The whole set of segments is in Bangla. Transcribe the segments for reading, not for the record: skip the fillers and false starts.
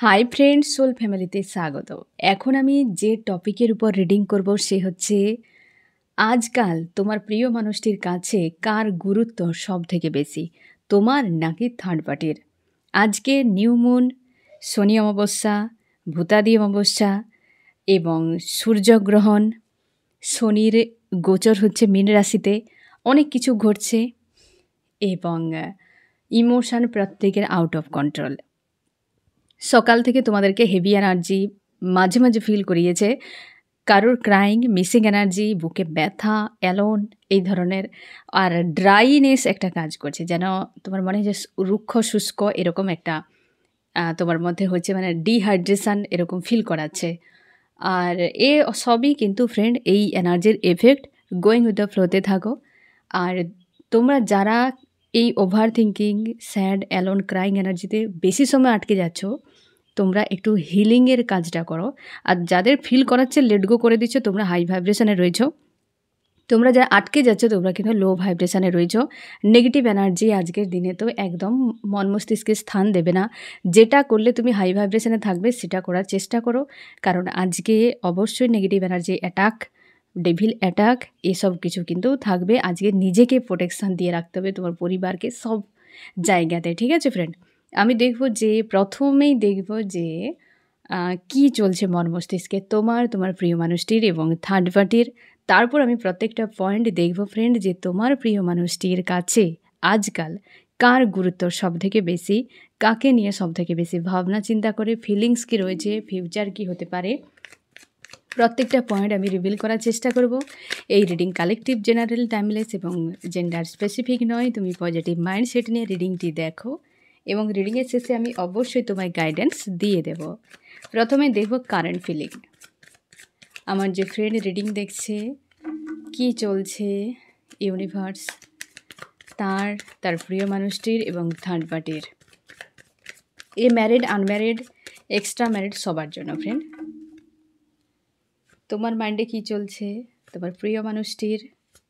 হাই ফ্রেন্ডস, সোল ফ্যামিলিতে স্বাগত। এখন আমি যে টপিকের উপর রিডিং করব সে হচ্ছে আজকাল তোমার প্রিয় মানুষটির কাছে কার গুরুত্ব সব থেকে বেশি, তোমার নাকি থার্ড পার্টির। আজকে নিউ মুন, শনি অমাবস্যা, ভূতাদি অমাবস্যা এবং সূর্যগ্রহণ, শনির গোচর হচ্ছে মীন রাশিতে, অনেক কিছু ঘটছে এবং ইমোশন প্রত্যেকের আউট অফ কন্ট্রোল। সকাল থেকে তোমাদেরকে হেভি এনার্জি মাঝে মাঝে ফিল করিয়েছে, কারোর ক্রাইং, মিসিং এনার্জি, বুকে ব্যথা, অ্যালোন এই ধরনের। আর ড্রাইনেস একটা কাজ করছে, যেন তোমার মনে হয় যে রুক্ষ শুষ্ক এরকম একটা তোমার মধ্যে হচ্ছে, মানে ডিহাইড্রেশন এরকম ফিল করাচ্ছে। আর এ সবই কিন্তু ফ্রেন্ড এই এনার্জির এফেক্ট। গোয়িং উইথ দ্য ফ্লোতে থাকো। আর তোমরা যারা এই over thinking, sad, alone, crying এনার্জিতে বেশি সময় আটকে যাচ্ছ, তোমরা একটু হিলিংয়ের কাজটা করো। আর যাদের ফিল করাচ্ছে লেট গো করে দিচ্ছ, তোমরা হাই ভাইব্রেশনে রয়েছো। তোমরা যারা আটকে যাচ্ছ তোমরা কিন্তু লো ভাইব্রেশনে রয়েছো। নেগেটিভ এনার্জি আজকের দিনে তো একদম মন মস্তিষ্কে স্থান দেবে না। যেটা করলে তুমি হাই ভাইব্রেশনে থাকবে সেটা করার চেষ্টা করো, কারণ আজকে অবশ্যই negative energy attack, devil attack এসব কিছু কিন্তু থাকবে। আজকে নিজেকে প্রোটেকশান দিয়ে রাখতে হবে, তোমার পরিবারকে, সব জায়গাতে। ঠিক আছে ফ্রেন্ড, আমি দেখব যে প্রথমেই দেখব যে কি চলছে মন মস্তিষ্কে তোমার প্রিয় মানুষটির এবং থার্ড পার্টির। তারপর আমি প্রত্যেকটা পয়েন্ট দেখব ফ্রেন্ড যে তোমার প্রিয় মানুষটির কাছে আজকাল কার গুরুত্ব সব থেকে বেশি, কাকে নিয়ে সব থেকে বেশি ভাবনা চিন্তা করে, ফিলিংস কী রয়েছে, ফিউচার কি হতে পারে, প্রত্যেকটা পয়েন্ট আমি রিভিল করার চেষ্টা করব। এই রিডিং কালেকটিভ, জেনারেল, টাইমলেস এবং জেন্ডার স্পেসিফিক নয়। তুমি পজিটিভ মাইন্ডসেট নিয়ে রিডিংটি দেখো এবং রিডিংয়ের শেষে আমি অবশ্যই তোমায় গাইডেন্স দিয়ে দেব। প্রথমে দেখব কারেন্ট ফিলিং। আমার যে ফ্রেন্ড রিডিং দেখছে, কি চলছে ইউনিভার্স তার প্রিয় মানুষটির এবং থার্ড পার্টির, এ ম্যারিড, আনম্যারিড, এক্সট্রা ম্যারিড, সবার জন্য ফ্রেন্ড। তোমার মাইন্ডে কি চলছে তোমার প্রিয় মানুষটির,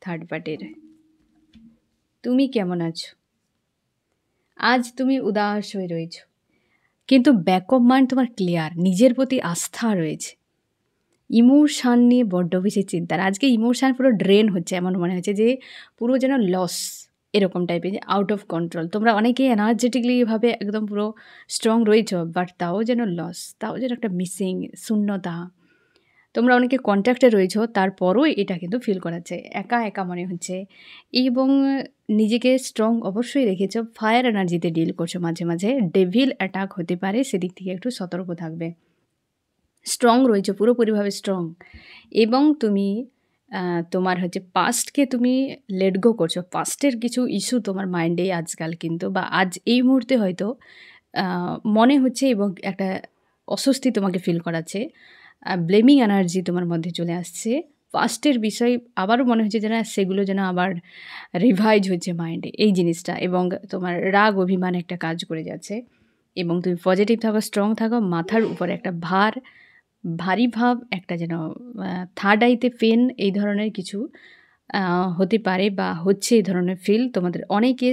থার্ড পার্টির। তুমি কেমন আছো? আজ তুমি উদাস হয়ে রয়েছ, কিন্তু ব্যাক অফ মাইন্ড তোমার ক্লিয়ার, নিজের প্রতি আস্থা রয়েছে। ইমোশান নিয়ে বড্ড বেশি চিন্তার। আজকে ইমোশান পুরো ড্রেন হচ্ছে, এমন মনে হচ্ছে যে পুরো যেন লস এরকম টাইপের, যে আউট অফ কন্ট্রোল। তোমরা অনেকেই এনার্জেটিকলি এভাবে একদম পুরো স্ট্রং রয়েছ, বাট তাও যেন লস, তাও যেন একটা মিসিং, শূন্যতা। তোমরা অনেকে কন্ট্যাক্টে রয়েছ, তারপরও এটা কিন্তু ফিল করাচ্ছে, একা একা মনে হচ্ছে। এবং নিজেকে স্ট্রং অবশ্যই রেখেছ, ফায়ার এনার্জিতে ডিল করছো মাঝে মাঝে, ডেভিল অ্যাটাক হতে পারে, সেদিক থেকে একটু সতর্ক থাকবে। স্ট্রং রয়েছে, পুরোপুরিভাবে স্ট্রং। এবং তুমি তোমার হচ্ছে পাস্টকে তুমি লেট গো করছো। পাস্টের কিছু ইস্যু তোমার মাইন্ডে আজকাল কিন্তু, বা আজ এই মুহূর্তে হয়তো মনে হচ্ছে এবং একটা অস্বস্তি তোমাকে ফিল করাচ্ছে। ব্লেমিং এনার্জি তোমার মধ্যে চলে আসছে। পাস্টের বিষয় আবারও মনে হচ্ছে যেন সেগুলো যেন আবার রিভাইজ হচ্ছে মাইন্ডে, এই জিনিসটা। এবং তোমার রাগ অভিমান একটা কাজ করে যাচ্ছে। এবং তুমি পজিটিভ থাকো, স্ট্রং থাকো। মাথার উপরে একটা ভারী ভাব, একটা যেন থার্ড আইতে পেন, এই ধরনের কিছু হতে পারে বা হচ্ছে এই ধরনের ফিল তোমাদের অনেকে।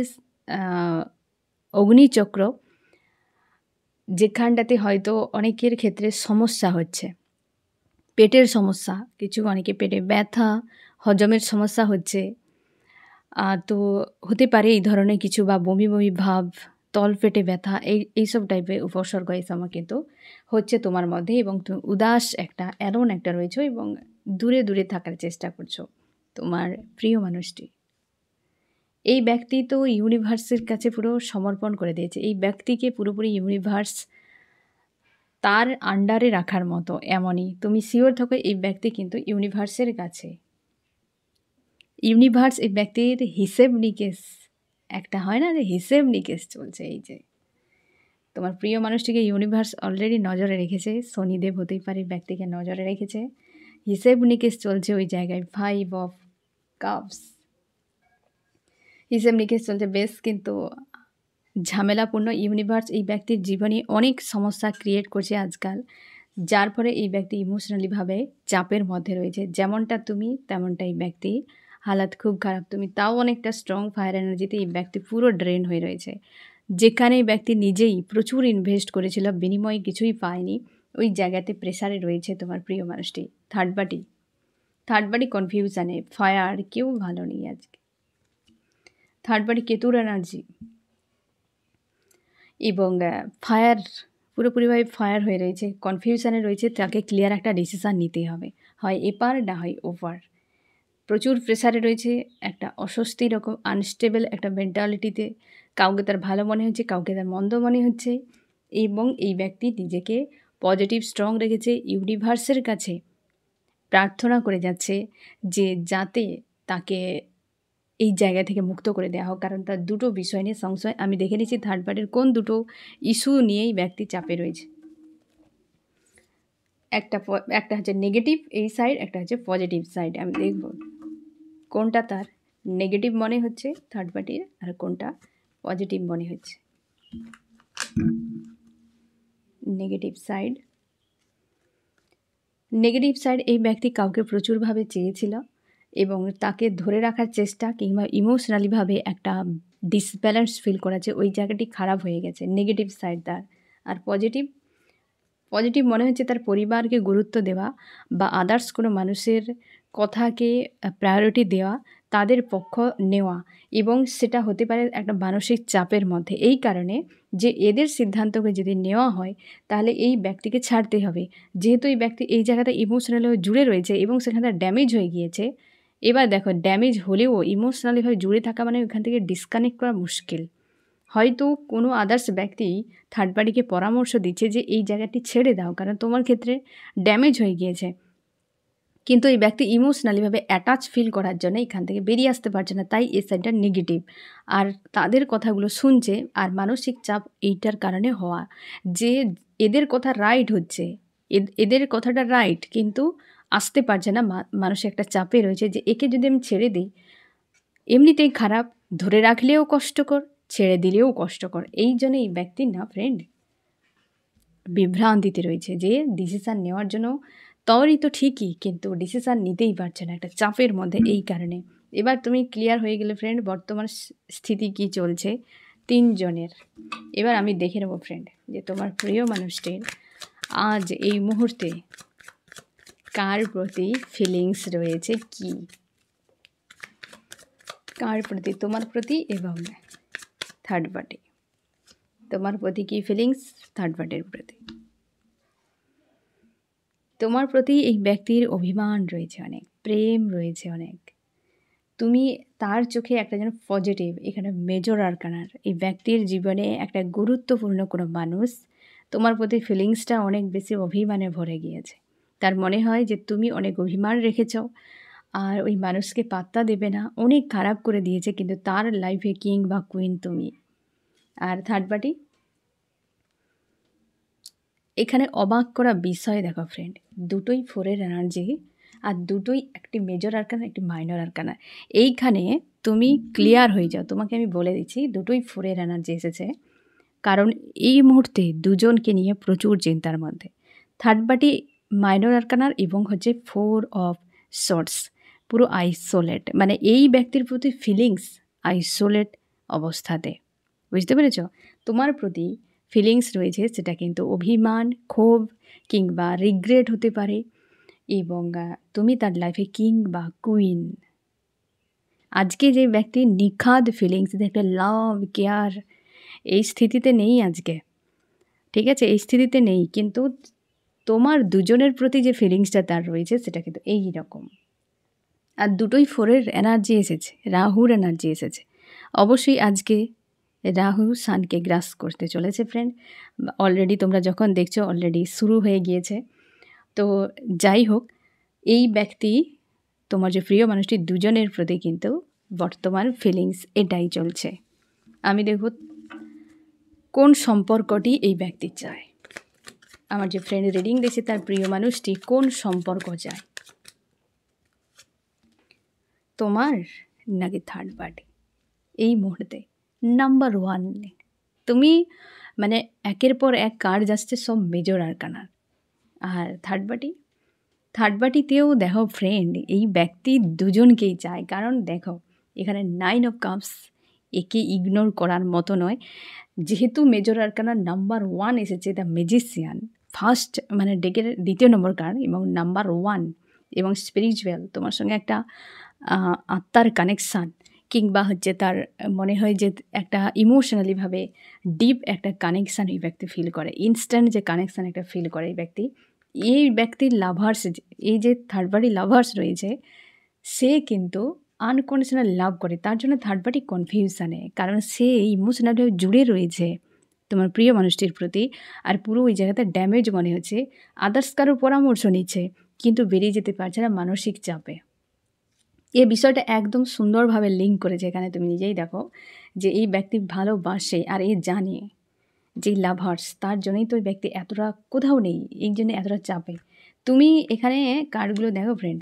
অগ্নিচক্র, যেখানটাতে হয়তো অনেকের ক্ষেত্রে সমস্যা হচ্ছে, পেটের সমস্যা, কিছু অনেকে পেটে ব্যথা, হজমের সমস্যা হচ্ছে, তো হতে পারে এই ধরনের কিছু, বা বমি বমি ভাব, তল পেটে ব্যথা, এইসব টাইপের উপসর্গ এই সময় কিন্তু হচ্ছে তোমার মধ্যে। এবং তুমি উদাস একটা, অ্যালোন একটা রয়েছো এবং দূরে দূরে থাকার চেষ্টা করছো তোমার প্রিয় মানুষটি। এই ব্যক্তি তো ইউনিভার্সের কাছে পুরো সমর্পণ করে দিয়েছে। এই ব্যক্তিকে পুরোপুরি ইউনিভার্স তার আন্ডারে রাখার মতো, এমনই তুমি শিওর থাকো এই ব্যক্তি কিন্তু ইউনিভার্সের কাছে। ইউনিভার্স এই ব্যক্তির হিসেব নিকেশ, একটা হয় না যে হিসেব নিকেশ চলছে। এই যে তোমার প্রিয় মানুষটিকে ইউনিভার্স অলরেডি নজরে রেখেছে, শনিদেব হতেই পারে ব্যক্তিকে নজরে রেখেছে, হিসেব নিকেশ চলছে ওই জায়গায়। 5 অফ কাপস, হিসেব নিকেশ চলছে বেশ কিন্তু ঝামেলাপূর্ণ। ইউনিভার্স এই ব্যক্তির জীবনে অনেক সমস্যা ক্রিয়েট করছে আজকাল, যার ফলে এই ব্যক্তি ইমোশনালিভাবে চাপের মধ্যে রয়েছে। যেমনটা তুমি তেমনটা এই ব্যক্তি, হালাত খুব খারাপ। তুমি তাও অনেকটা স্ট্রং, ফায়ার এনার্জিতে এই ব্যক্তি পুরো ড্রেন হয়ে রয়েছে। যেখানে ব্যক্তি নিজেই প্রচুর ইনভেস্ট করেছিল, বিনিময়ে কিছুই পায়নি, ওই জায়গাতে প্রেসারে রয়েছে তোমার প্রিয় মানুষটি। থার্ড পার্টি কনফিউশনে, ফায়ার, কেউ ভালো নেই আজকে। থার্ড পার্টি কেতুর এনার্জি এবং ফায়ার, পুরোপুরিভাবে ফায়ার হয়ে রয়েছে, কনফিউশনে রয়েছে। তাকে ক্লিয়ার একটা ডিসিশান নিতেই হবে, হয় এপার না হয় ওপার। প্রচুর প্রেসারে রয়েছে, একটা অস্বস্তি রকম আনস্টেবল একটা মেন্টালিটিতে। কাউকে তার ভালো মনে হচ্ছে, কাউকে তার মন্দ মনে হচ্ছে, এবং এই ব্যক্তি নিজেকে পজিটিভ স্ট্রং রেখেছে, ইউনিভার্সের কাছে প্রার্থনা করে যাচ্ছে যে যাতে তাকে এই জায়গা থেকে মুক্ত করে দেওয়া হোক। কারণ তার দুটো বিষয় নিয়ে সংশয় আমি দেখে নিচ্ছি থার্ড পার্টির কোন দুটো ইস্যু নিয়েই ব্যক্তি চাপে রয়েছে। একটা হচ্ছে নেগেটিভ এই সাইড, একটা হচ্ছে পজিটিভ সাইড। আমি দেখব কোনটা তার নেগেটিভ মনে হচ্ছে থার্ড পার্টির আর কোনটা পজিটিভ মনে হচ্ছে। নেগেটিভ সাইড, এই ব্যক্তি কাউকে প্রচুরভাবে চেয়েছিল এবং তাকে ধরে রাখার চেষ্টা কিংবা ইমোশনালিভাবে একটা ডিসব্যালেন্স ফিল করাচ্ছে, ওই জায়গাটি খারাপ হয়ে গেছে, নেগেটিভ সাইড তার। আর পজিটিভ মনে হচ্ছে তার পরিবারকে গুরুত্ব দেওয়া বা আদার্স কোনো মানুষের কথাকে প্রায়োরিটি দেওয়া, তাদের পক্ষ নেওয়া, এবং সেটা হতে পারে একটা মানসিক চাপের মধ্যে। এই কারণে যে এদের সিদ্ধান্তকে যদি নেওয়া হয় তাহলে এই ব্যক্তিকে ছাড়তে হবে, যেহেতু এই ব্যক্তি এই জায়গাটা ইমোশনালিভাবে জুড়ে রয়েছে এবং সেখানটা ড্যামেজ হয়ে গিয়েছে। এবার দেখো, ড্যামেজ হলেও ইমোশনালিভাবে জুড়ে থাকা মানে ওখান থেকে ডিসকানেক্ট করা মুশকিল। হয়তো কোনো আদার্স ব্যক্তি থার্ড পার্টিকে পরামর্শ দিচ্ছে যে এই জায়গাটি ছেড়ে দাও, কারণ তোমার ক্ষেত্রে ড্যামেজ হয়ে গিয়েছে, কিন্তু এই ব্যক্তি ইমোশনালিভাবে অ্যাটাচ ফিল করার জন্য এখান থেকে বেরিয়ে আসতে পারছে না, তাই এই সাইডটা নেগেটিভ। আর তাদের কথাগুলো শুনছে, আর মানসিক চাপ এইটার কারণে হওয়া যে এদের কথা রাইট হচ্ছে, এদের কথাটা রাইট, কিন্তু আসতে পারছে না, মানুষের একটা চাপে রয়েছে যে একে যদি আমি ছেড়ে দিই এমনিতেই খারাপ, ধরে রাখলেও কষ্টকর, ছেড়ে দিলেও কষ্টকর। এই জন্য এই ব্যক্তির না ফ্রেন্ড বিভ্রান্তিতে রয়েছে যে ডিসিশান নেওয়ার জন্য তৈরি তো ঠিকই, কিন্তু ডিসিশান নিতেই পারছে না, একটা চাপের মধ্যে। এই কারণে এবার তুমি ক্লিয়ার হয়ে গেলে ফ্রেন্ড বর্তমান স্থিতি কি চলছে 3 জনের। এবার আমি দেখে নেবো ফ্রেন্ড যে তোমার প্রিয় মানুষটির আজ এই মুহূর্তে কার প্রতি ফিলিংস রয়েছে, কি কার প্রতি, তোমার প্রতি এবং থার্ড পার্টি, তোমার প্রতি কি ফিলিংস, থার্ড পার্টির প্রতি। তোমার প্রতি এই ব্যক্তির অভিমান রয়েছে অনেক, প্রেম রয়েছে অনেক, তুমি তার চোখে একটা যেন পজিটিভ, এখানে মেজর আরকানার এই ব্যক্তির জীবনে একটা গুরুত্বপূর্ণ কোনো মানুষ। তোমার প্রতি ফিলিংসটা অনেক বেশি অভিমানে ভরে গিয়েছে, তার মনে হয় যে তুমি অনেক অভিমান রেখেছ আর ওই মানুষকে পাত্তা দেবে না, অনেক খারাপ করে দিয়েছে, কিন্তু তার লাইফে কিং বা কুইন তুমি। আর থার্ড পার্টি এখানে অবাক করা বিষয় দেখো ফ্রেন্ড, দুটোই 4-এর এনার্জি আর দুটোই একটি মেজর আরকানা একটি মাইনর আরকানা। এইখানে তুমি ক্লিয়ার হয়ে যাও, তোমাকে আমি বলে দিচ্ছি দুটোই 4-এর এনার্জি এসেছে, কারণ এই মুহূর্তে দুজনকে নিয়ে প্রচুর চিন্তার মধ্যে। থার্ড পার্টি মাইনর আরকানার এবং হচ্ছে 4 অফ শর্টস, পুরো আইসোলেট, মানে এই ব্যক্তির প্রতি ফিলিংস আইসোলেট অবস্থাতে, বুঝতে পেরেছ? তোমার প্রতি ফিলিংস রয়েছে সেটা কিন্তু অভিমান, ক্ষোভ কিংবা রিগ্রেট হতে পারে, এবং তুমি তার লাইফে কিং বা কুইন। আজকে যে ব্যক্তি নিখাদ ফিলিংস, একটা লাভ কেয়ার এই স্থিতিতে নেই আজকে, ঠিক আছে, এই স্থিতিতে নেই, কিন্তু তোমার দুজনের প্রতি যে ফিলিংসটা তার রয়েছে সেটা কিন্তু এই রকম। আর দুটোই 4-এর এনার্জি এসেছে, রাহুর এনার্জি এসেছে। অবশ্যই আজকে রাহু সানকে গ্রাস করতে চলেছে ফ্রেন্ড, অলরেডি তোমরা যখন দেখছো অলরেডি শুরু হয়ে গিয়েছে। তো যাই হোক, এই ব্যক্তি তোমার যে প্রিয় মানুষটি দুজনের প্রতি কিন্তু বর্তমান ফিলিংস এটাই চলছে। আমি দেখব কোন সম্পর্কটি এই ব্যক্তি চায়, আমার যে ফ্রেন্ড রিডিং দিয়েছে তার প্রিয় মানুষটি কোন সম্পর্ক চায়, তোমার নাকি থার্ড পার্টি। এই মুহূর্তে নাম্বার 1 তুমি, মানে একের পর এক কার্ড যাচ্ছে সব মেজর আরকানার। আর থার্ড পার্টিতেও দেখো ফ্রেন্ড এই ব্যক্তি দুজনকেই চায়, কারণ দেখো এখানে 9 অফ কাপস একে ইগনোর করার মতো নয়। যেহেতু মেজর আরকানার নাম্বার 1 এসেছে দ্য ম্যাজিশিয়ান, ফার্স্ট মানে ডেকের ২য় নম্বর কার্ড এবং নাম্বার 1 এবং স্পিরিচুয়াল, তোমার সঙ্গে একটা আত্মার কানেকশান কিংবা হচ্ছে তার মনে হয় যে একটা ইমোশনালিভাবে ডিপ একটা কানেকশান এই ব্যক্তি ফিল করে, ইনস্ট্যান্ট যে কানেকশান একটা ফিল করে এই ব্যক্তির লাভার্স, এই যে থার্ড পার্টি লাভার্স রয়েছে, সে কিন্তু আনকন্ডিশনাল লাভ করে। তার জন্য থার্ড পার্টি কনফিউশানে, কারণ সে ইমোশনালভাবে জুড়ে রয়েছে তোমার প্রিয় মানুষটির প্রতি। আর পুরো ওই জায়গাতে ড্যামেজ মনে হচ্ছে, আদার্স কারোর পরামর্শ নিচ্ছে কিন্তু বেরিয়ে যেতে পারছে না মানসিক চাপে। এই বিষয়টা একদম সুন্দরভাবে লিঙ্ক করেছে এখানে, তুমি নিজেই দেখো যে এই ব্যক্তি ভালোবাসে আর এই জানে যে লাভার্স, তার জন্যই তো ওই ব্যক্তি এতটা কোথাও নেই, এই জন্য এতটা চাপে। তুমি এখানে কার্ডগুলো দেখো ফ্রেন্ড,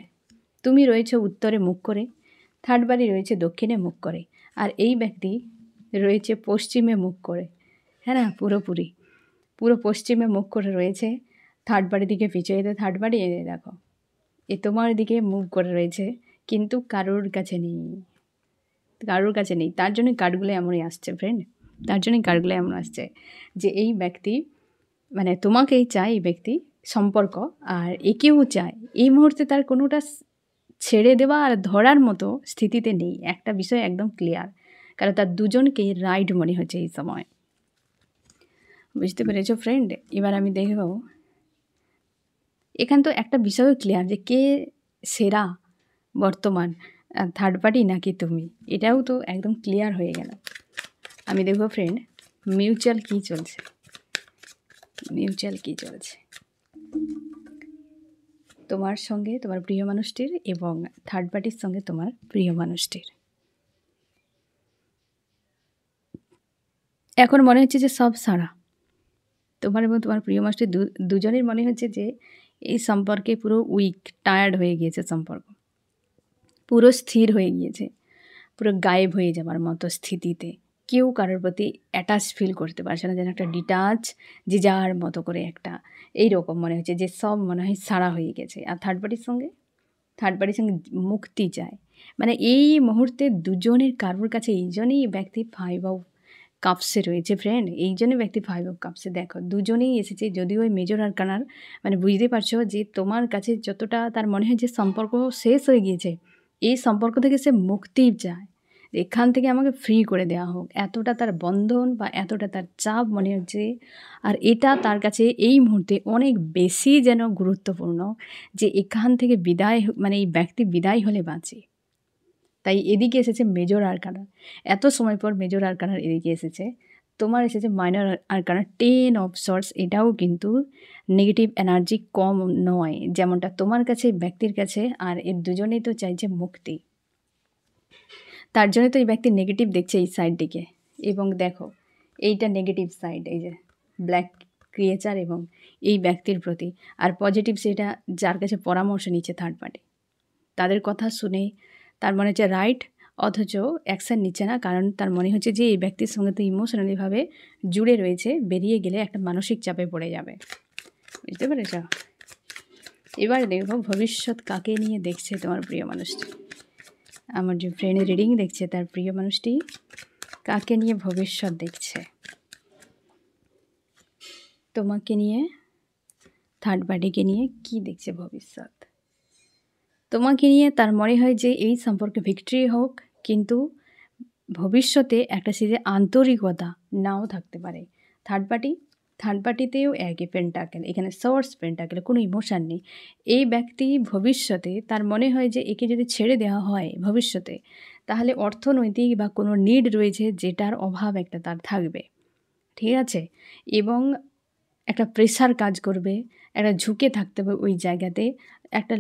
তুমি রয়েছে উত্তরে মুখ করে, থার্ড পার্টি রয়েছে দক্ষিণে মুখ করে, আর এই ব্যক্তি রয়েছে পশ্চিমে মুখ করে। হ্যাঁ না, পুরো পশ্চিমে মুখ করে রয়েছে, থার্ড পার্টির দিকে পিছিয়ে দেয়। থার্ড পার্টি এনে দেখো এ তোমার দিকে মুভ করে রয়েছে, কিন্তু কারোর কাছে নেই। তার জন্য কার্ডগুলো এমনই আসছে ফ্রেন্ড, তার জন্যই কার্ডগুলো এমন আসছে যে এই ব্যক্তি মানে তোমাকেই চায়, এই ব্যক্তি সম্পর্ক, আর একেও চায়। এই মুহূর্তে তার কোনোটা ছেড়ে দেওয়া আর ধরার মতো স্থিতিতে নেই, একটা বিষয় একদম ক্লিয়ার, কারণ তার দুজনকেই রাইট মনে হচ্ছে এই সময়। বুঝতে পেরেছো ফ্রেন্ড? এবার আমি দেখব এখান তো একটা বিষয়ও ক্লিয়ার যে কে সেরা বর্তমান, থার্ড পার্টি নাকি তুমি, এটাও তো একদম ক্লিয়ার হয়ে গেল। আমি দেখব ফ্রেন্ড মিউচুয়াল কী চলছে, তোমার সঙ্গে তোমার প্রিয় মানুষটির এবং থার্ড পার্টির সঙ্গে তোমার প্রিয় মানুষটির। এখন মনে হচ্ছে যে সব সারা, তোমার এবং তোমার প্রিয় মানুষটির দুজনের মনে হচ্ছে যে এই সম্পর্কে পুরো উইক, টায়ার্ড হয়ে গিয়েছে সম্পর্ক, পুরো স্থির হয়ে গিয়েছে, পুরো গায়েব হয়ে যাবার মতো স্থিতিতে। কেউ কারোর প্রতি অ্যাটাচ ফিল করতে পারছে না, যেন একটা ডিটাচ, যে যার মতো করে একটা এইরকম মনে হচ্ছে যে সব মনে হয় সারা হয়ে গেছে। আর থার্ড পার্টির সঙ্গে মুক্তি চায়, মানে এই মুহূর্তে দুজনের কারোর কাছে এই জন্যই ব্যক্তি 5 অফ কাপসে রয়েছে ফ্রেন্ড, এই জন্য ব্যক্তি 5 অফ কাপসে দেখো দুজনেই এসেছে। যদিও ওই মেজর আরকানার মানে বুঝতে পারছো যে তোমার কাছে যতটা তার মনে হয় যে সম্পর্ক শেষ হয়ে গিয়েছে, এই সম্পর্ক থেকে সে মুক্তি চায়, এখান থেকে আমাকে ফ্রি করে দেওয়া হোক, এতটা তার বন্ধন বা এতটা তার চাপ মনে হচ্ছে। আর এটা তার কাছে এই মুহূর্তে অনেক বেশি যেন গুরুত্বপূর্ণ যে এখান থেকে বিদায়, মানে এই ব্যক্তি বিদায় হলে বাঁচে। তাই এদিকে এসেছে মেজর আরকানা, এত সময় পর মেজর আরকানার এদিকে এসেছে। তোমার এসেছে মাইনর আরকানা 10 অফ সর্টস, এটাও কিন্তু নেগেটিভ এনার্জি কম নয়, যেমনটা তোমার কাছে ব্যক্তির কাছে। আর এর দুজনেই তো চাইছে মুক্তি, তার জন্য তো এই ব্যক্তি নেগেটিভ দেখছে এই সাইডটিকে। এবং দেখো এইটা নেগেটিভ সাইড, এই যে ব্ল্যাক ক্রিয়েচার এবং এই ব্যক্তির প্রতি। আর পজিটিভ সেটা যার কাছে পরামর্শ নিচ্ছে থার্ড পার্টি, তাদের কথা শুনে তার মনে হচ্ছে রাইট, অথচ অ্যাকশান নিচ্ছে না, কারণ তার মনে হচ্ছে যে এই ব্যক্তির সঙ্গে তো ইমোশনালিভাবে জুড়ে রয়েছে, বেরিয়ে গেলে একটা মানসিক চাপে পড়ে যাবে। বুঝতে পেরেছ? এবার দেখো ভবিষ্যৎ কাকে নিয়ে দেখছে তোমার প্রিয় মানুষটি। আমার যে ফ্রেন্ড রিডিং দেখছে তার প্রিয় মানুষটি কাকে নিয়ে ভবিষ্যৎ দেখছে, তোমাকে নিয়ে, থার্ড পার্টিকে নিয়ে কি দেখছে ভবিষ্যৎ। তোমাকে নিয়ে তার মনে হয় যে এই সম্পর্কে ভিক্টরি হোক, কিন্তু ভবিষ্যতে একটা সে যে আন্তরিকতা নাও থাকতে পারে। থার্ড পার্টিতেও একই পেন্টাকেল, এখানে সোর্স পেন্টাকেল, কোনো ইমোশান নেই। এই ব্যক্তি ভবিষ্যতে তার মনে হয় যে একে যদি ছেড়ে দেওয়া হয় ভবিষ্যতে, তাহলে অর্থনৈতিক বা কোনো নিড রয়েছে যেটার অভাব একটা তার থাকবে, ঠিক আছে, এবং একটা প্রেশার কাজ করবে, একটা ঝুঁকে থাকতে হবে ওই জায়গাতে, একটা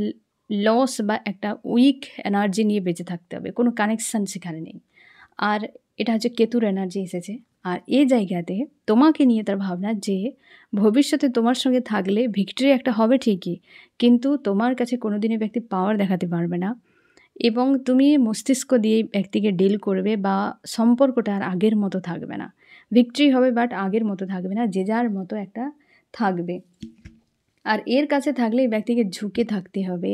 লস বা একটা উইক এনার্জি নিয়ে বেঁচে থাকতে হবে, কোনো কানেকশান সেখানে নেই। আর এটা হচ্ছে কেতুর এনার্জি এসেছে। আর এই জায়গাতে তোমাকে নিয়ে তার ভাবনা যে ভবিষ্যতে তোমার সঙ্গে থাকলে ভিক্টরি একটা হবে ঠিকই, কিন্তু তোমার কাছে কোনো দিনই ব্যক্তি পাওয়ার দেখাতে পারবে না, এবং তুমি মস্তিষ্ক দিয়ে ব্যক্তিকে ডিল করবে, বা সম্পর্কটা আর আগের মতো থাকবে না। ভিক্টরি হবে বাট আগের মতো থাকবে না, যে যার মতো একটা থাকবে। আর এর কাছে থাকলে এই ব্যক্তিকে ঝুঁকে থাকতে হবে,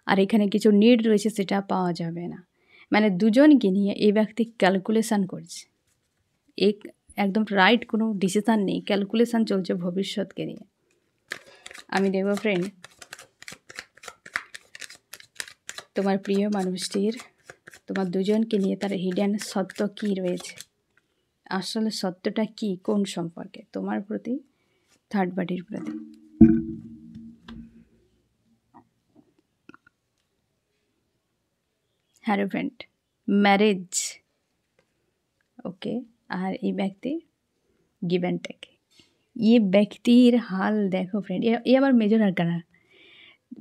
আর এখানে কিছু নিড রয়েছে সেটা পাওয়া যাবে না। মানে দুজনকে নিয়ে এই ব্যক্তি ক্যালকুলেশন করছে, এক একদম রাইট কোনো ডিসিশান নেই, ক্যালকুলেশন চলছে ভবিষ্যৎকে নিয়ে। আমি দেখব ফ্রেন্ড তোমার প্রিয় মানুষটির তোমার দুজনকে নিয়ে তার হিডেন সত্য কী রয়েছে, আসলে সত্যটা কি, কোন সম্পর্কে, তোমার প্রতি, থার্ড পার্টির প্রতি। হ্যালো ফ্রেন্ড, ম্যারেজ, ওকে। আর এই ব্যক্তি গিভ অ্যান্ড টেক। এই ব্যক্তির হাল দেখো ফ্রেন্ড, এ আমার মেজর আরকানা।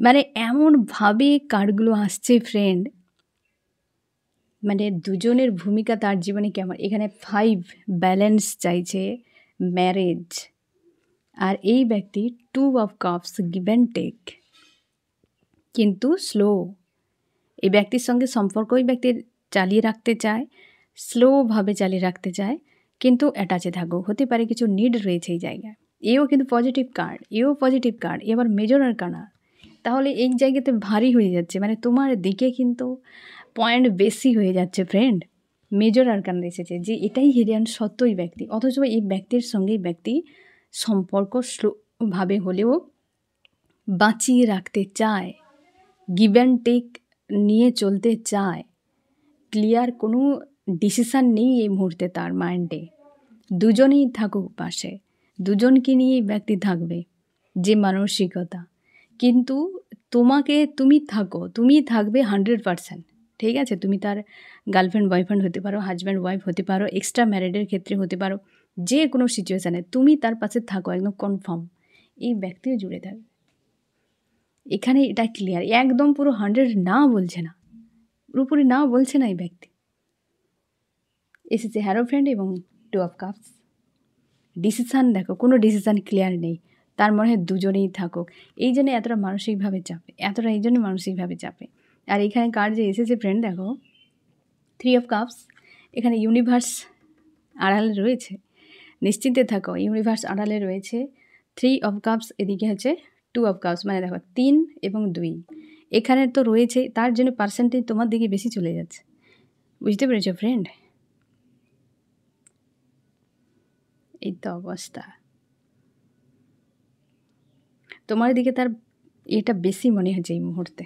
মানে এমনভাবে কার্ডগুলো আসছে ফ্রেন্ড, মানে দুজনের ভূমিকা তার জীবনে কেমন। এখানে 5 ব্যালেন্স চাইছে, ম্যারেজ। আর এই ব্যক্তি 2 of cups, give and take, কিন্তু স্লো। এই ব্যক্তির সঙ্গে সম্পর্ক ওই ব্যক্তির চালিয়ে রাখতে চায়, স্লোভাবে চালিয়ে রাখতে চায়, কিন্তু অ্যাটাচে থাকুক। হতে পারে কিছু নিড রয়েছে এই জায়গায়। এও কিন্তু পজিটিভ কার্ড, এও পজিটিভ কার্ড, এবার মেজর আরকানা। তাহলে এই জায়গাতে ভারী হয়ে যাচ্ছে, মানে তোমার দিকে কিন্তু পয়েন্ট বেশি হয়ে যাচ্ছে ফ্রেন্ড। মেজর আরকানা এসেছে যে এটাই হিডেন সত্যই ব্যক্তি, অথচ এই ব্যক্তির সঙ্গে ব্যক্তি সম্পর্ক স্লোভাবে হলেও বাঁচিয়ে রাখতে চায়, গিভ অ্যান্ড টেক নিয়ে চলতে চায়। ক্লিয়ার কোনো ডিসিশান নেই এই মুহূর্তে তার মাইন্ডে। দুজনেই থাকুক পাশে, দুজনকে নিয়েই ব্যক্তি থাকবে, যে মানসিকতা। কিন্তু তুমি থাকবে 100%, ঠিক আছে। তুমি তার গার্লফ্রেন্ড বয়ফ্রেন্ড হতে পারো, হাজব্যান্ড ওয়াইফ হতে পারো, এক্সট্রা ম্যারিডের ক্ষেত্রে হতে পারো, যে কোনো সিচুয়েশানে তুমি তার পাশে থাকো, একদম কনফার্ম। এই ব্যক্তিও জুড়ে থাকবে, এখানে এটা ক্লিয়ার। একদম পুরো 100 না বলছে না, পুরোপুরি না বলছে না এই ব্যক্তি। এসেছে হ্যারো ফ্রেন্ড এবং 2 অফ কাপস। ডিসিশান দেখো, কোনো ডিসিশান ক্লিয়ার নেই। তার মনে হয় দুজনেই থাকুক, এই জন্য এতটা মানসিকভাবে চাপে, এই জন্য মানসিকভাবে চাপে। আর এখানে কার্ড যে এসেছে ফ্রেন্ড দেখো, 3 অফ কাপস। এখানে ইউনিভার্স আড়ালে রয়েছে, নিশ্চিন্তে থাকো, ইউনিভার্স আড়ালে রয়েছে। 3 অফ কাপস, এদিকে হচ্ছে 2 অফ কাপস, মানে দেখো 3 এবং 2 এখানে তো রয়েছে, তার জন্য পার্সেন্টেজ তোমার দিকে বেশি চলে যাচ্ছে। বুঝতে পেরেছো ফ্রেন্ড? এই তো অবস্থা, তোমার দিকে তার এটা বেশি মনে হচ্ছে এই মুহূর্তে,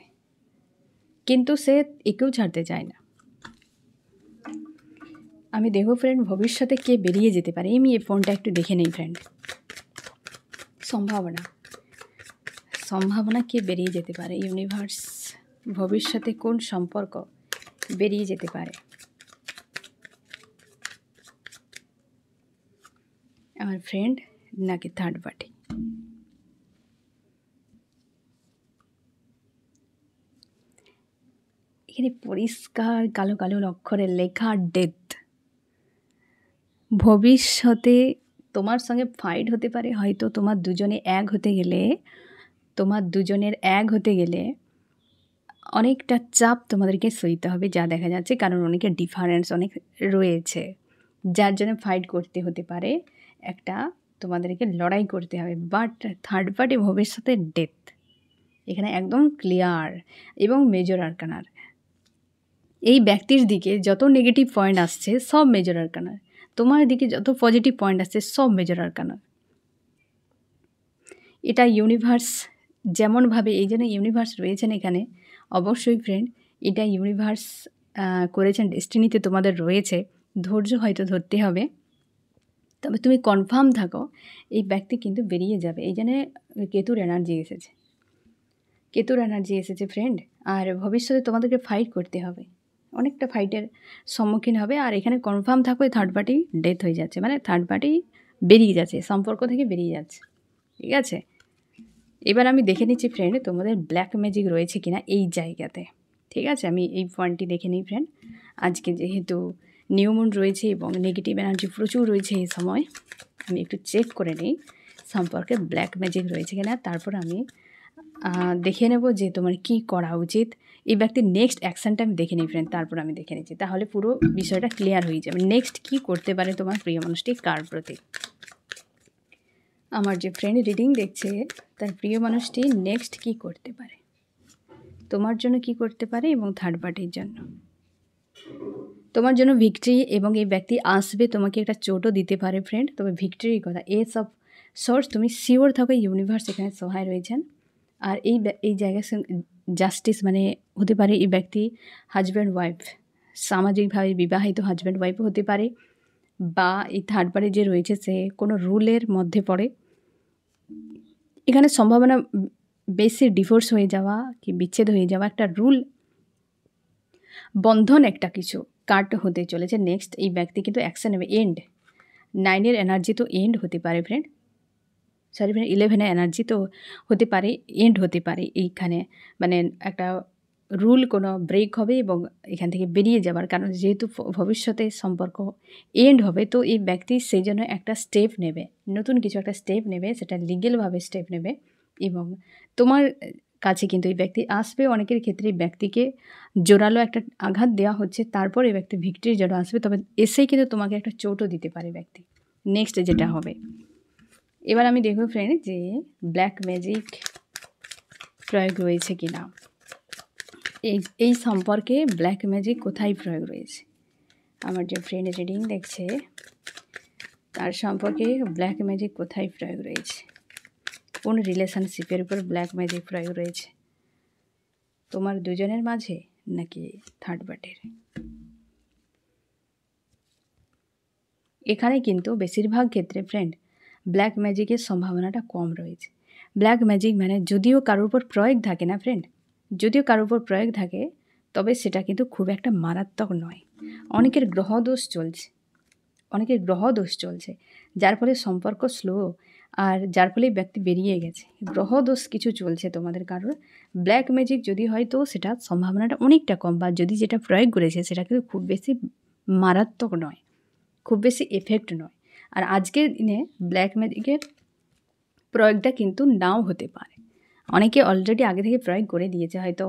কিন্তু সে একেও ছাড়তে চায় না। আমি দেখো ফ্রেন্ড ভবিষ্যতে কে বেরিয়ে যেতে পারে, আমি এই ফোনটা একটু দেখে নেই ফ্রেন্ড। সম্ভাবনা কে বেরিয়ে যেতে পারে, ইউনিভার্স ভবিষ্যতে কোন সম্পর্ক বেরিয়ে যেতে পারে আমার ফ্রেন্ড নাকি থার্ড পার্টি। এখানে পরিষ্কার কালো কালো অক্ষরে লেখা ডেথ। ভবিষ্যতে তোমার সঙ্গে ফাইট হতে পারে, হয়তো তোমার দুজনের এক হতে গেলে অনেকটা চাপ তোমাদেরকে সইতে হবে, যা দেখা যাচ্ছে, কারণ অনেকের ডিফারেন্স অনেক রয়েছে, যার জন্য ফাইট করতে হতে পারে, একটা তোমাদেরকে লড়াই করতে হবে। বাট থার্ড পার্টি ভবিষ্যতে ডেথ এখানে একদম ক্লিয়ার এবং মেজর আরকানার। এই ব্যক্তির দিকে যত নেগেটিভ পয়েন্ট আসছে সব মেজর আরকানার, তোমার দিকে যত পজিটিভ পয়েন্ট আসছে সব মেজর আরকানার। এটা ইউনিভার্স যেমনভাবে, এই জন্য ইউনিভার্স রয়েছেন এখানে, অবশ্যই ফ্রেন্ড এটা ইউনিভার্স করেছেন, ডেস্টিনিতে তোমাদের রয়েছে। ধৈর্য হয়তো ধরতে হবে, তবে তুমি কনফার্ম থাকো এই ব্যক্তি কিন্তু বেরিয়ে যাবে। এই জন্য কেতুর এনার্জি এসেছে ফ্রেন্ড। আর ভবিষ্যতে তোমাদেরকে ফাইট করতে হবে, অনেকটা ফাইটের সম্মুখীন হবে। আর এখানে কনফার্ম থাকো এই থার্ড পার্টি ডেথ হয়ে যাচ্ছে, মানে থার্ড পার্টি বেরিয়ে যাচ্ছে, সম্পর্ক থেকে বেরিয়ে যাচ্ছে, ঠিক আছে। এবার আমি দেখে নিচ্ছি ফ্রেন্ড তোমাদের ব্ল্যাক ম্যাজিক রয়েছে কিনা এই জায়গাতে, ঠিক আছে। আমি এই পয়েন্টটি দেখে নিই ফ্রেন্ড। আজকে যেহেতু নিউ মুন রয়েছে এবং নেগেটিভ এনার্জি প্রচুর রয়েছে এই সময়, আমি একটু চেক করে নিই সম্পর্কে ব্ল্যাক ম্যাজিক রয়েছে কিনা, তারপর আমি দেখে নেব যে তোমার কি করা উচিত। এই ব্যক্তির নেক্সট অ্যাকশানটা আমি দেখে নিই ফ্রেন্ড, তারপর আমি দেখে নিচ্ছি, তাহলে পুরো বিষয়টা ক্লিয়ার হয়ে যাবে। নেক্সট কি করতে পারে তোমার প্রিয় মানুষটি কার প্রতি। আমার যে ফ্রেন্ড রিডিং দেখছে তার প্রিয় মানুষটি নেক্সট কি করতে পারে, তোমার জন্য কি করতে পারে এবং থার্ড পার্টির জন্য। তোমার জন্য ভিক্টরি, এবং এই ব্যক্তি আসবে, তোমাকে একটা চোটও দিতে পারে ফ্রেন্ড, তবে ভিক্টরির কথা সব সোর্স তুমি শিওর থাকো, ইউনিভার্স এখানে সহায় রয়েছেন। আর এই জায়গায় জাস্টিস মানে হতে পারে এই ব্যক্তি হাজব্যান্ড ওয়াইফ, সামাজিকভাবে বিবাহিত হাজব্যান্ড ওয়াইফও হতে পারে, বা এই থার্ড পার্টি যে রয়েছে সে কোনো রুলের মধ্যে পড়ে। এখানে সম্ভাবনা বেশি ডিভোর্স হয়ে যাওয়া কি বিচ্ছেদ হয়ে যাওয়া, একটা রুল বন্ধন একটা কিছু কাট হতে চলেছে। নেক্সট এই ব্যক্তি কিন্তু অ্যাকশন নেবে, এন্ড 9-এর এনার্জি তো এন্ড হতে পারে ফ্রেন্ড, সরি ফ্রেন্ড 11-এর এনার্জি তো হতে পারে, এন্ড হতে পারে এইখানে, মানে একটা রুল কোনো ব্রেক হবে এবং এখান থেকে বেরিয়ে যাবার কারণ, যেহেতু ভবিষ্যতে সম্পর্ক এন্ড হবে, তো এই ব্যক্তি সেই জন্য একটা স্টেপ নেবে, নতুন কিছু একটা স্টেপ নেবে, সেটা লিগেলভাবে স্টেপ নেবে। এবং তোমার কাছে কিন্তু এই ব্যক্তি আসবে। অনেকের ক্ষেত্রে এই ব্যক্তিকে জোরালো একটা আঘাত দেওয়া হচ্ছে, তারপর এই ব্যক্তি ভিক্টরির জন্য আসবে, তবে এসেই কিন্তু তোমাকে একটা চোটও দিতে পারে ব্যক্তি। নেক্সট যেটা হবে, এবার আমি দেখব ফ্রেন্ড যে ব্ল্যাক ম্যাজিক প্রয়োগ রয়েছে কি না, এই সম্পর্কে ব্ল্যাক ম্যাজিক কোথায় প্রয়োগ রয়েছে। আমার যে ফ্রেন্ড রিডিং দেখছে তার সম্পর্কে ব্ল্যাক ম্যাজিক কোথায় প্রয়োগ রয়েছে, কোন রিলেশনশিপের উপর ব্ল্যাক ম্যাজিক প্রয়োগ রয়েছে, তোমার দুজনের মাঝে নাকি থার্ড পার্টির। এখানে কিন্তু বেশিরভাগ ক্ষেত্রে ফ্রেন্ড ব্ল্যাক ম্যাজিকের সম্ভাবনাটা কম রয়েছে। ব্ল্যাক ম্যাজিক মানে যদিও কারোর উপর প্রয়োগ থাকে না ফ্রেন্ড, যদিও কারোর উপর প্রয়োগ থাকে, তবে সেটা কিন্তু খুব একটা মারাত্মক নয়। অনেকের গ্রহদোষ চলছে, অনেকের গ্রহদোষ চলছে, যার ফলে সম্পর্ক স্লো, আর যার ফলে ব্যক্তি বেরিয়ে গেছে। গ্রহদোষ কিছু চলছে তোমাদের কারোর। ব্ল্যাক ম্যাজিক যদি হয় তো সেটা সম্ভাবনাটা অনেকটা কম, বা যদি যেটা প্রয়োগ করেছে সেটা কিন্তু খুব বেশি মারাত্মক নয়, খুব বেশি এফেক্ট নয়। আর আজকের দিনে ব্ল্যাক ম্যাজিকের প্রয়োগটা কিন্তু নাও হতে পারে, অনেকে অলরেডি আগে থেকে প্রয়োগ করে দিয়েছে, হয়তো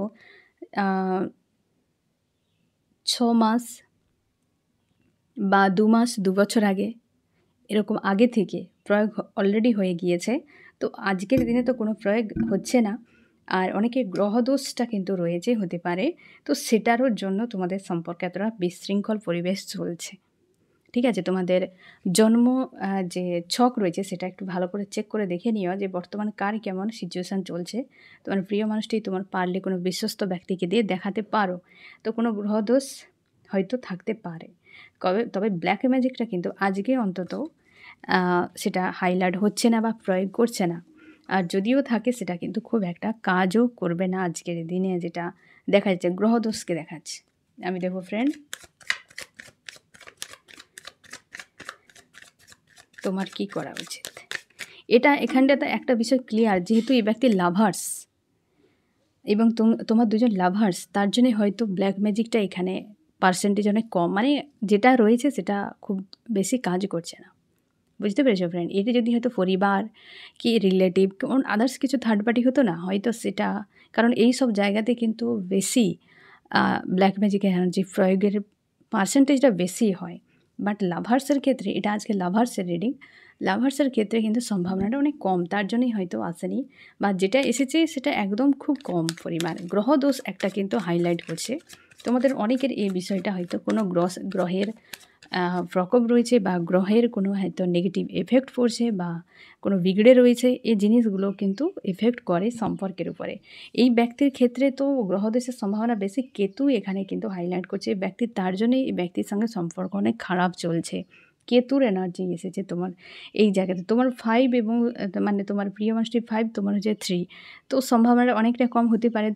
6 মাস বা 2 মাস 2 বছর আগে, এরকম আগে থেকে প্রয়োগ অলরেডি হয়ে গিয়েছে। তো আজকের দিনে তো কোনো প্রয়োগ হচ্ছে না, আর অনেকের গ্রহদোষটা কিন্তু রয়েছে, হতে পারে। তো সেটারও জন্য তোমাদের সম্পর্কে এতটা বিশৃঙ্খল পরিবেশ চলছে। ঠিক আছে, তোমাদের জন্ম যে ছক রয়েছে সেটা একটু ভালো করে চেক করে দেখে নিও যে বর্তমান কার কেমন সিচুয়েশান চলছে। তোমার প্রিয় মানুষটি তোমার পারলে কোনো বিশ্বস্ত ব্যক্তিকে দিয়ে দেখাতে পারো, তো কোনো গ্রহদোষ হয়তো থাকতে পারে। তবে ব্ল্যাক ম্যাজিকটা কিন্তু আজকে অন্তত সেটা হাইলাইট হচ্ছে না বা প্রয়োগ করছে না, আর যদিও থাকে সেটা কিন্তু খুব একটা কাজও করবে না আজকের দিনে, যেটা দেখা যাচ্ছে গ্রহদোষকে দেখাচ্ছে। আমি দেখো ফ্রেন্ড, তোমার কি করা উচিত। এখানটাতে একটা বিষয় ক্লিয়ার, যেহেতু এই ব্যক্তি লাভার্স এবং তোমার দুজন লাভার্স, তার জন্যে হয়তো ব্ল্যাক ম্যাজিকটা এখানে পার্সেন্টেজ অনেক কম, মানে যেটা রয়েছে সেটা খুব বেশি কাজ করছে না। বুঝতে পেরেছো ফ্রেন্ড, এটা যদি হয়তো পরিবার কি রিলেটিভ কোন আদার্স কিছু থার্ড পার্টি হতো না, হয়তো সেটা, কারণ এই সব জায়গাতে কিন্তু বেশি ব্ল্যাক ম্যাজিক এনার্জি প্রয়োগের পার্সেন্টেজটা বেশি হয়। বাট লাভার্সের ক্ষেত্রে, এটা আজকে লাভার্সের রিডিং, লাভার্সের ক্ষেত্রে কিন্তু সম্ভাবনাটা অনেক কম, তার জন্যই হয়তো আসেনি, বা যেটা এসেছে সেটা একদম খুব কম পরিমাণ। গ্রহদোষ একটা কিন্তু হাইলাইট করছে, তোমাদের অনেকের এই বিষয়টা হয়তো কোনো গ্রহের প্রকোপ রয়েছে, বা গ্রহের কোনো হয়তো নেগেটিভ এফেক্ট পড়ছে, বা কোনো বিগড়ে রয়েছে, এই জিনিসগুলো কিন্তু এফেক্ট করে সম্পর্কের উপরে। এই ব্যক্তির ক্ষেত্রে তো গ্রহদোষের সম্ভাবনা বেশি, কেতু এখানে কিন্তু হাইলাইট করছে ব্যক্তির, তার জন্যই এই ব্যক্তির সঙ্গে সম্পর্ক অনেক খারাপ চলছে। কেতুর এনার্জি এসেছে তোমার এই জায়গাতে, তোমার 5 এবং মানে তোমার প্রিয় মানুষটি 5, তোমার হচ্ছে 3, তো সম্ভাবনাটা অনেকটা কম হতে পারে।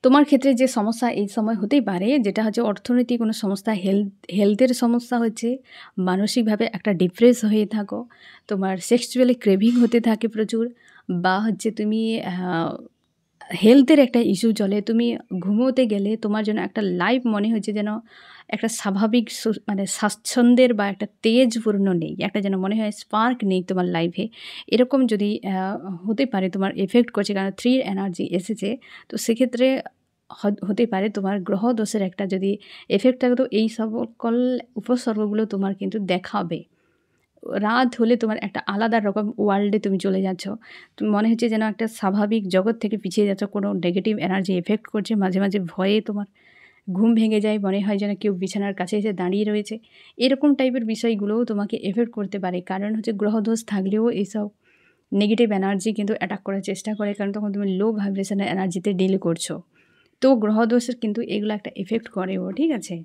তোমার ক্ষেত্রে যে সমস্যা এই সময় হতেই পারে, যেটা হচ্ছে অর্থনৈতিক কোনো সমস্যা, হেলথের সমস্যা হচ্ছে, মানসিকভাবে একটা ডিপ্রেস হয়ে থাকো, তোমার সেক্সুয়ালি ক্রেভিং হতে থাকে প্রচুর, বা হচ্ছে তুমি হেলথের একটা ইস্যু চলে, তুমি ঘুমোতে গেলে তোমার জন্য একটা লাইফ মনে হচ্ছে যেন একটা স্বাভাবিক মানে স্বাচ্ছন্দ্যের বা একটা তেজপূর্ণ নেই, একটা যেন মনে হয় স্পার্ক নেই তোমার লাইফে, এরকম যদি হতে পারে, তোমার এফেক্ট করছে, কারণ 3 এনার্জি এসেছে। তো সেক্ষেত্রে হতে পারে তোমার গ্রহ দোষের একটা যদি এফেক্ট থাকে, তো এই সকল উপসর্গগুলো তোমার কিন্তু দেখাবে। রাত হলে তোমার একটা আলাদা রকম ওয়ার্ল্ডে তুমি চলে যাচ্ছ, তুমি মনে হচ্ছে যেন একটা স্বাভাবিক জগৎ থেকে পিছিয়ে যাচ্ছ, কোনো নেগেটিভ এনার্জি এফেক্ট করছে, মাঝে মাঝে ভয়ে তোমার ঘুম ভেঙে যায়, মনে হয় যেন কেউ বিছানার কাছে এসে দাঁড়িয়ে রয়েছে। এরকম টাইপের বিষয়গুলোও তোমাকে এফেক্ট করতে পারে। কারণ হচ্ছে গ্রহদোষ থাকলেও এইসব নেগেটিভ এনার্জি কিন্তু অ্যাটাক করার চেষ্টা করে, কারণ তখন তুমি লো ভাইব্রেশনের এনার্জিতে ডিল করছো। তো গ্রহদোষের কিন্তু এগুলো একটা এফেক্ট করেও, ঠিক আছে?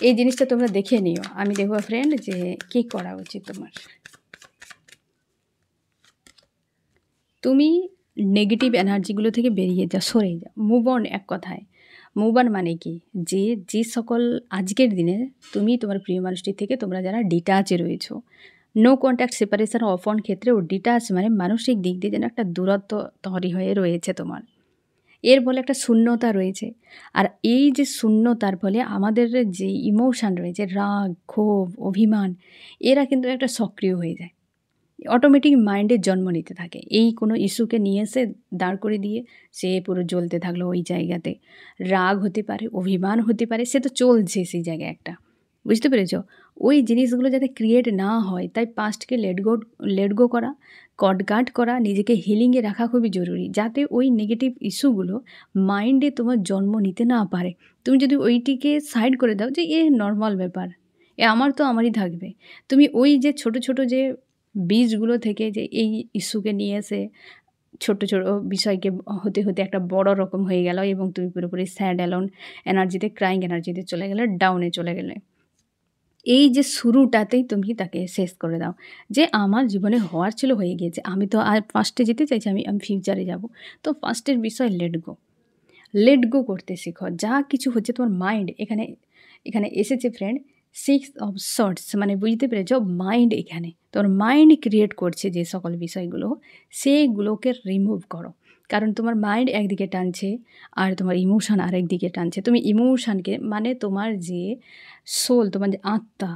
এই জিনিসটা তোমরা দেখে নিও। আমি দেখবো ফ্রেন্ড যে কী করা উচিত তোমার। তুমি নেগেটিভ এনার্জিগুলো থেকে বেরিয়ে যাও, সরে যাও, মুভ অন। এক কথায় মুভ অন মানে কি, যে সকল আজকের দিনে তুমি তোমার প্রিয় মানুষটির থেকে তোমরা যারা ডিটাচে রয়েছো, no contact separation off on ক্ষেত্রেও ডিটাচ মানে মানসিক দিক দিয়ে যেন একটা দূরত্ব তৈরি হয়ে রয়েছে তোমার, এর ফলে একটা শূন্যতা রয়েছে। আর এই যে শূন্যতার ফলে আমাদের যে ইমোশান রয়েছে, রাগ, ক্ষোভ, অভিমান, এরা কিন্তু একটা সক্রিয় হয়ে যায়, অটোমেটিক মাইন্ডে জন্ম নিতে থাকে। এই কোনো ইস্যুকে নিয়ে এসে দাঁড় করে দিয়ে সে পুরো জ্বলতে থাকলো ওই জায়গাতে। রাগ হতে পারে, অভিমান হতে পারে, সে তো চলছে সেই জায়গায় একটা, বুঝতে পেরেছ? ওই জিনিসগুলো যাতে ক্রিয়েট না হয়, তাই পাস্টকে লেট গো করা, কটগার্ড করা, নিজেকে হিলিংয়ে রাখা খুবই জরুরি, যাতে ওই নেগেটিভ ইস্যুগুলো মাইন্ডে তোমার জন্ম নিতে না পারে। তুমি যদি ওইটিকে সাইড করে দাও যে এ নর্মাল ব্যাপার, এ আমার তো আমারই থাকবে, তুমি ওই যে ছোট ছোট যে বীজগুলো থেকে যে এই ইস্যুকে নিয়ে এসে ছোট ছোট বিষয়কে হতে হতে একটা বড় রকম হয়ে গেল এবং তুমি পুরোপুরি স্যাড অ্যালোন এনার্জিতে, ক্রাইং এনার্জিতে চলে গেলে, ডাউনে চলে গেলে। এই যে শুরুটাতেই তুমি তাকে শেষ করে দাও যে আমার জীবনে হওয়ার ছিল, হয়ে গিয়েছে, আমি তো আর ফার্স্টে যেতে চাইছি, আমি ফিউচারে যাব। তো ফার্স্টের বিষয় লেট গো করতে শেখো। যা কিছু হচ্ছে তোমার মাইন্ড এখানে এখানে এসেছে ফ্রেন্ড, 6 অফ শর্টস, মানে বুঝতে পেরেছ? মাইন্ড এখানে তোমার মাইন্ড ক্রিয়েট করছে যে সকল বিষয়গুলো, সেগুলোকে রিমুভ করো। কারণ তোমার মাইন্ড একদিকে টানছে আর তোমার ইমোশান আরেক দিকে টানছে। তুমি ইমোশানকে মানে তোমার যে সোল, তোমার যে আত্মা,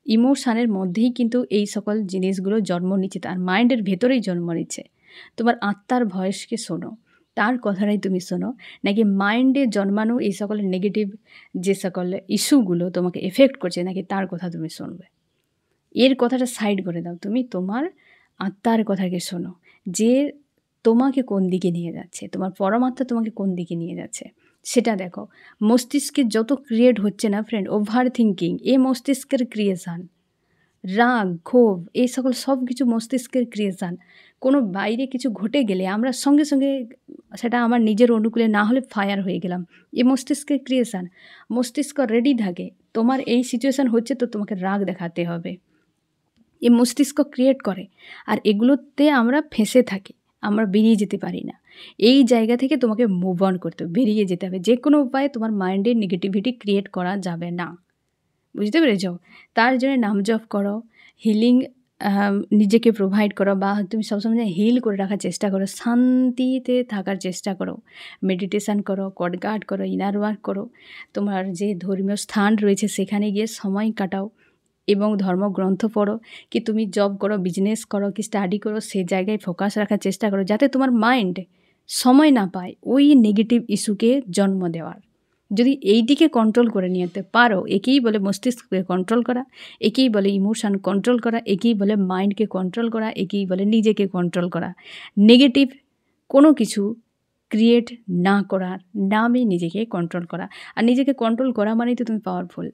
ইমোশানের মধ্যেই কিন্তু এই সকল জিনিসগুলো জন্ম নিচ্ছে, তার মাইন্ডের ভেতরেই জন্ম নিচ্ছে। তোমার আত্মার ভয়েসকে শোনো, তার কথাটাই তুমি শোনো, নাকি মাইন্ডে জন্মানো এই সকল নেগেটিভ যে সকল ইস্যুগুলো তোমাকে এফেক্ট করছে, নাকি তার কথা তুমি শুনবে? এর কথাটা সাইড করে দাও, তুমি তোমার আত্মার কথাকে শোনো, যে তোমাকে কোন দিকে নিয়ে যাচ্ছে, তোমার পরমাত্মা তোমাকে কোন দিকে নিয়ে যাচ্ছে সেটা দেখো। মস্তিষ্কে যত ক্রিয়েট হচ্ছে না ফ্রেন্ড, ওভার থিঙ্কিং, এ মস্তিষ্কের ক্রিয়েশান, রাগ, ক্ষোভ, এই সকল সব কিছু মস্তিষ্কের ক্রিয়েশান। কোনো বাইরে কিছু ঘটে গেলে আমরা সঙ্গে সঙ্গে সেটা আমার নিজের অনুকূলে না হলে ফায়ার হয়ে গেলাম, এ মস্তিষ্কের ক্রিয়েশান। মস্তিষ্ক রেডি থাকে, তোমার এই সিচুয়েশান হচ্ছে তো তোমাকে রাগ দেখাতে হবে, এ মস্তিষ্ক ক্রিয়েট করে। আর এগুলোতে আমরা ফেঁসে থাকি, আমরা বেরিয়ে যেতে পারি না। এই জায়গা থেকে তোমাকে মুভ অন করতে হবে, বেরিয়ে যেতে হবে। যে কোনো উপায়ে তোমার মাইন্ডে নেগেটিভিটি ক্রিয়েট করা যাবে না, বুঝতে পেরেছ? তার জন্য নাম জপ করো, হিলিং নিজেকে প্রোভাইড করো, বা তুমি সবসময় হিল করে রাখার চেষ্টা করো, শান্তিতে থাকার চেষ্টা করো, মেডিটেশান করো, কটগার্ড করো, ইনার ওয়ার্ক করো, তোমার যে ধর্মীয় স্থান রয়েছে সেখানে গিয়ে সময় কাটাও এবং ধর্মগ্রন্থ পড়ো, কি তুমি জব করো, বিজনেস করো, কি স্টাডি করো, সে জায়গায় ফোকাস রাখার চেষ্টা করো, যাতে তোমার মাইন্ড সময় না পায় ওই নেগেটিভ ইস্যুকে জন্ম দেওয়ার। যদি এইটিকে কন্ট্রোল করে নিতে পারো, একেই বলে মস্তিষ্ককে কন্ট্রোল করা, একেই বলে ইমোশান কন্ট্রোল করা, একেই বলে মাইন্ডকে কন্ট্রোল করা, একেই বলে নিজেকে কন্ট্রোল করা। নেগেটিভ কোনো কিছু ক্রিয়েট না করার নামই নিজেকে কন্ট্রোল করা। আর নিজেকে কন্ট্রোল করা মানেই তো তুমি পাওয়ারফুল,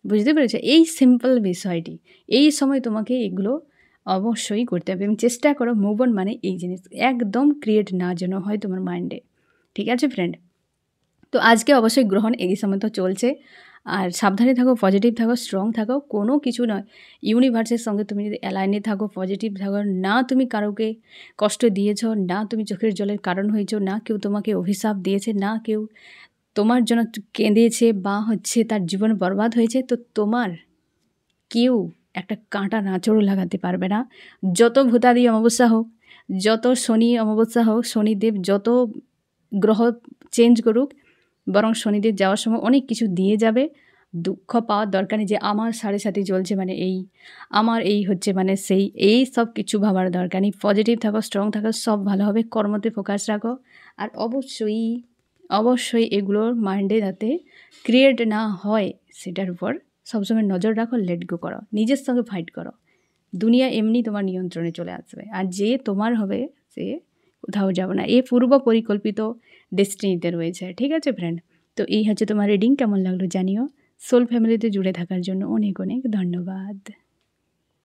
বুঝতে পেরেছো? এই সিম্পল বিষয়টি, এই সময় তোমাকে এগুলো অবশ্যই করতে হবে এবং চেষ্টা করো মুভ অন মানে এই জিনিস একদম ক্রিয়েট না যেন হয় তোমার মাইন্ডে, ঠিক আছে ফ্রেন্ড? তো আজকে অবশ্যই গ্রহণ এই সময় তো চলছে, আর সাবধানে থাকো, পজিটিভ থাকো, স্ট্রং থাকো, কোনো কিছু নয়, ইউনিভার্সের সঙ্গে তুমি যদি অ্যালাইনে থাকো, পজিটিভ থাকো, না তুমি কারোকে কষ্ট দিয়েছ, না তুমি চোখের জলের কারণ হয়েছ, না কেউ তোমাকে অভিশাপ দিয়েছে, না কেউ তোমার জন্য কেঁদেছে বা হচ্ছে তার জীবন বরবাদ হয়েছে, তো তোমার কেউ একটা কাঁটা নাচড়ও লাগাতে পারবে না। যত ভূতাদি অমাবস্যা হোক, যত শনি অমাবস্যা হোক, শনিদেব যত গ্রহ চেঞ্জ করুক, বরং শনিদেব যাওয়ার সময় অনেক কিছু দিয়ে যাবে। দুঃখ পাওয়ার দরকার নেই যে আমার 7.5 চলছে মানে এই, আমার এই হচ্ছে মানে সেই, এই সব কিছু ভাবার দরকার নেই। পজিটিভ থাকো, স্ট্রং থাকো, সব ভালো হবে, কর্মতে ফোকাস রাখো। আর অবশ্যই এগুলোর মাইন্ডে যাতে ক্রিয়েট না হয় সেটার উপর সবসময় নজর রাখো, লেট গো করো, নিজের সঙ্গে ফাইট করো, দুনিয়া এমনি তোমার নিয়ন্ত্রণে চলে আসবে। আর যে তোমার হবে সে কোথাও যাব না। এ পূর্ব পরিকল্পিত ডেস্টিনিতে রয়েছে। ঠিক আছে ফ্রেন্ড? তো এই হচ্ছে তোমার রিডিং। কেমন লাগলো জানিও। সোল ফ্যামিলিতে জুড়ে থাকার জন্য অনেক, অনেক ধন্যবাদ।